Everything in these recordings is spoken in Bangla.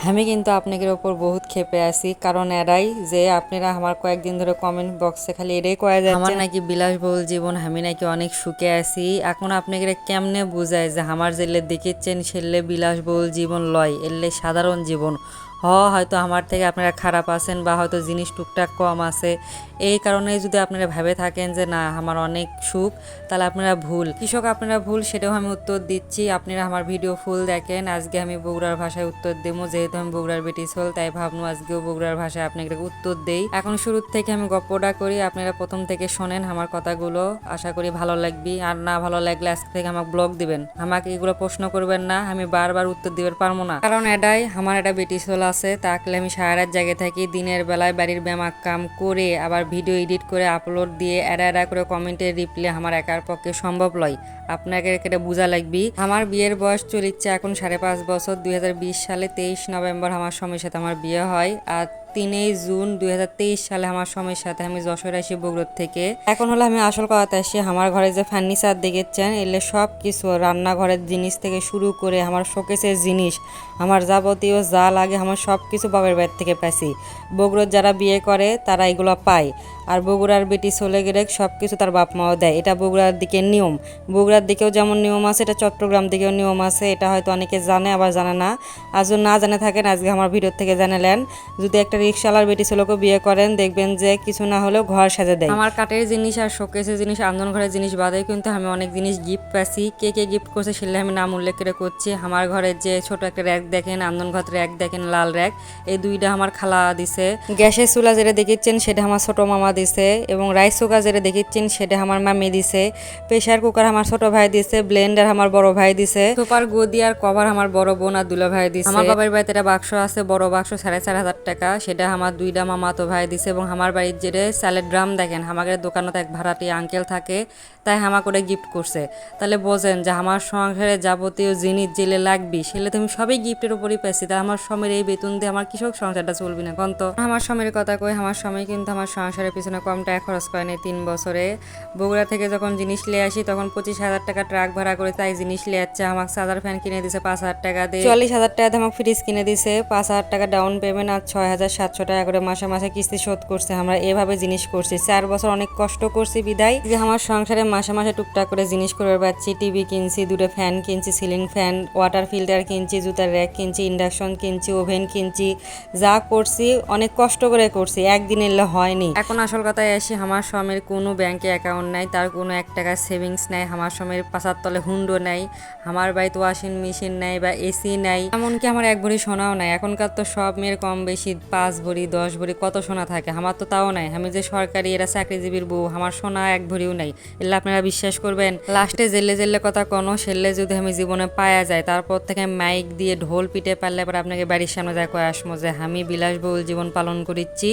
আমি কিন্তু আপনাদের ওপর বহুত ক্ষেপে আছি, কারণ এরাই যে আপনারা আমার কয়েকদিন ধরে কমেন্ট বক্সে খালি এটাই কয়া যাচ্ছে আমার নাকি বিলাসবহুল জীবন, আমি নাকি অনেক সুখে আছি। এখন আপনাদের কেমনে বুঝায় যে আমার জেলে দেখেছেন সেলে বিলাসবহুল জীবন লয়, এলে সাধারণ জীবন। হয়তো আমার থেকে আপনারা খারাপ আছেন বা হয়তো জিনিস টুকটাক কম আছে, এই কারণে যদি আপনারা ভেবে থাকেন যে না আমার অনেক সুখ, তাহলে আপনারা ভুল। কৃষক আপনারা ভুল, সেটাও আমি উত্তর দিচ্ছি। আপনারা আমার ভিডিও ফুল দেখেন। আজকে আমি বগুড়ার ভাষায় উত্তর দেবো, যেহেতু আমি বগুড়ার বেটি সোল, তাই ভাবনু আজকেও বগুড়ার ভাষায় আপনাকে উত্তর দেই। এখন শুরুর থেকে আমি গপ্পটা করি, আপনারা প্রথম থেকে শোনেন আমার কথাগুলো, আশা করি ভালো লাগবে। আর না ভালো লাগলে আজকে থেকে আমাকে ব্লগ দিবেন, আমাকে এগুলো প্রশ্ন করবেন না, আমি বারবার উত্তর দিতে পারবো না। কারণ এটাই আমার একটা বেটি সোল আছে, তাকলে আমি সারা রাত জায়গায় থাকি, দিনের বেলায় বাড়ির ব্যায়াম কাম করে আবার ভিডিও এডিট করে আপলোড দিয়ে এরা করে কমেন্টের রিপ্লাই আমার একার পক্ষে সম্ভব নয়। আপনাকে এটা বোঝা লাগবে। আমার বিয়ের বয়স চলিচ্ছে এখন 5.5 বছর। 2020 সালে 23 নভেম্বর আমার স্বামীর সাথে আমার বিয়ে হয়, আর 3 জুন 2023 সালে আমার স্বামীর সাথে আমি যশোর আসি বগুড়ার থেকে। এখন হলো আমি আসল কথাতে আসি, আমার ঘরে যে ফার্নিচার দেখেছেন এলে সব কিছু রান্নাঘরের জিনিস থেকে শুরু করে আমার শোকেসের জিনিস, আমার যাবতীয় যা লাগে আমার সব কিছু বাবার বাড়ি থেকে পাইছি। বগুড়ার যারা বিয়ে করে তারা এগুলো পায়, আর বগুড়ার বেটি চলে গেলে সব কিছু তার বাপ মাও দেয়। এটা বগুড়ার দিকে নিয়ম। বগুড়ার দিকেও যেমন নিয়ম আছে, এটা চট্টগ্রাম দিকেও নিয়ম আছে। এটা হয়তো অনেকে জানে আবার জানে না। আর যদি না জানে থাকেন আজকে আমার ভিডিও থেকে জানালেন। যদি একটা রিক্সাওয়ালার বেটি ছেলেকে বিয়ে করেন দেখবেন যে কিছু না হলেও ঘর সাজে দেয়। আমার কাঠের জিনিস আর শোকেসের জিনিস, আন্দোলন ঘরের জিনিস বাদে কিন্তু আমি অনেক জিনিস গিফট পাইছি। কে কে গিফট করছে সেটা আমি নাম উল্লেখ করে করছি। আমার ঘরের যে ছোট একটা র্যাক দেখেন, আন্দোলন ঘর র্যাক দেখেন, লাল র্যাক, এই দুইটা আমার খালা দিছে। গ্যাসের চুলা যেটা দেখেছেন সেটা আমার ছোট মামা দিছে, এবং রাইস কুকার যেটা দেখেছেন সেটা আমার মামি দিছে। প্রেসার কুকার আমার ছোট ভাই দিছে, ব্লেন্ডার আমার বড় ভাই দিছে, সোফার গদি আর কভার আমার বড় বোন আর দুলা ভাই দিছে। আমার বাবার বাড়িতে একটা বাক্স আছে, বড় বাক্স, 4,500 টাকা, সেটা আমার দুইটা মামাতো ভাই দিছে। এবং আমার বাড়ির যে স্যালেড ড্রাম দেখেন, আমাদের দোকানত এক ভাড়াটি আঙ্কেল থাকে, তাই আমার করে গিফট করছে। তাহলে বোঝেন যে আমার সংসারে যাবতীয় জিনিস জেলে লাগবে সেলে তুমি সবই গিফটের উপরই পাইছি। তা আমার স্বামীর এই বেতন দিয়ে আমার কৃষক সংসারটা চলবি না কন্ত। আমার স্বামীর কথা কই, আমার স্বামী কিন্তু আমার সংসারের পিছনে কম টাকা খরচ করেনি 3 বছরে। বগুড়া থেকে যখন জিনিস নিয়ে আসি তখন 25,000 টাকা ট্রাক ভাড়া করে তাই জিনিস নিয়ে যাচ্ছে। আমাকে চার্জার ফ্যান কিনে দিছে 5,000 টাকা দিয়ে, 44,000 টাকা দিয়ে আমাকে ফ্রিজ কিনে দিছে, 5,000 টাকা ডাউন পেমেন্ট আর 6,700 টাকা করে মাসে মাসে কিস্তি শোধ করছে। আমরা এভাবে জিনিস করছি, 4 বছর অনেক কষ্ট করছি বিদায় যে আমার সংসারে মাসে মাসে টুকটাক করে জিনিস করে পাচ্ছি। টিভি কিনছি, 2টা ফ্যান কিনছি, সিলিং ফ্যান, ওয়াটার ফিল্টার কিনছি, জুতার র্যাক কিনছি, ইন্ডাকশন কিনছি, ওভেন কিনছি। যা করছি অনেক কষ্ট করে করছি, একদিন এলে হয়নি। এখন আসল কথায় আসি, আমার স্বামীর কোনো ব্যাংকে অ্যাকাউন্ট নাই, তার কোনো 1 টাকা সেভিংস নাই, আমার স্বামীর পাশার তলে হুন্ডো নাই, আমার বাড়িতে ওয়াশিং মেশিন নাই বা এসি নাই, এমনকি আমার 1 ভরি সোনাও নাই। এখনকার তো সব মেয়ের কম বেশি 5 ভরি 10 ভরি কত সোনা থাকে, আমার তো তাও নাই। আমি যে সরকারি এরা চাকরিজীবীর বউ, আমার সোনা 1 ভরিও নাই। এলে আপনারা বিশ্বাস করবেন? লাস্টে জেলে জেলে কথা কোনো সেলে যদি আমি জীবনে পায়া যায়, তারপর থেকে মাইক দিয়ে ঢোল পিটে পারলে পরে আপনাকে বাড়ির সামনে যা কয়ে আসমো যে আমি বিলাসবহুল জীবন পালন করিচ্ছি,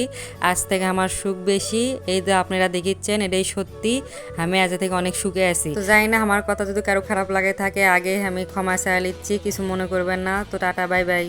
আজ থেকে আমার সুখ বেশি। এই যে আপনারা দেখিচ্ছেন এটাই সত্যি, আমি আজ থেকে অনেক সুখে আছি। তো যাই না, আমার কথা যদি কারো খারাপ লাগে থাকে আগে আমি ক্ষমা চাইয়া নিচ্ছি, কিছু মনে করবেন না। তো টাটা, বাই বাই।